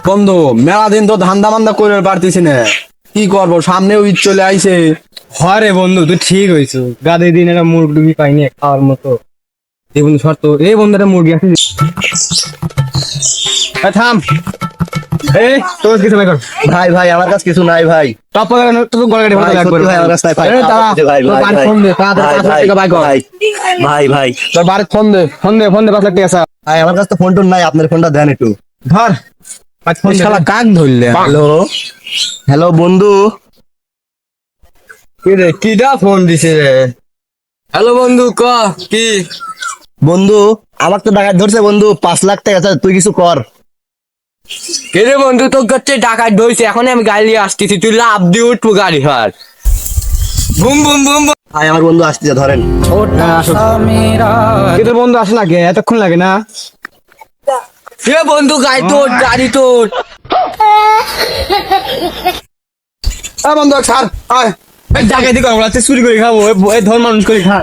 বন্ধু মেলা দিন তো ধান্দা মান্দা করে পারতেছি না, কি করবো, সামনে ঈদ চলে আইছে। হরে বন্ধু তুই ঠিক হয়েছ, গাদে দিন একটা মুরগি পাইনি খাওয়ার মতো। এই বন্ধু শর্ত, এই বন্ধু একটা মুরগি আছে। থাম, এই তোর কিছু নাই কর। ভাই ভাই আমার কাছে কিছু নাই ভাই। টপ তোর গলাগাড়ি ভালো ভাই, লাগবে। সত্যি ভাই আমার কাছে নাই ভাই। এই দাঁড়া, ভাই, তোর ভাই, বাড়ির ভাই। ফোন দে, তাড়াতাড়ি 5 লাখ টাকা বাই কর। ভাই ভাই ভাই তোর বাড়ির ফোন দে, ফোন দে 5 লাখ টাকা আছে। ভাই আমার কাছে তো ফোন টোন নাই, আপনার ফোনটা দেন একটু। ধর ফোন দে। শালা কাক ধরলে। হ্যালো হ্যালো বন্ধু। কি রে, কিডা ফোন দিছে রে? হ্যালো বন্ধু, ক কি? বন্ধু আমার তো ডাকাত ধরছে বন্ধু, 5 লাখ টাকা আছে, তুই কিছু কর। কে রে বন্ধু, তোর কাছে টাকা ধরছে, এখন আমি গাড়ি নিয়ে আসতেছি, তুই লাভ দিয়ে উঠবো গাড়ি হার। Boom boom boom boom. ভাই আমার বন্ধু আসছে, ধরেন। কি তোর বন্ধু আসে লাগে, এতক্ষণ লাগে না? এ বন্ধু গাড়ি তোর, গাড়ি তোর। বন্ধু ছাড়, আয়। ডাকাতি করবো, চুরি করে খাবো, এই ধর মানুষ করে খা।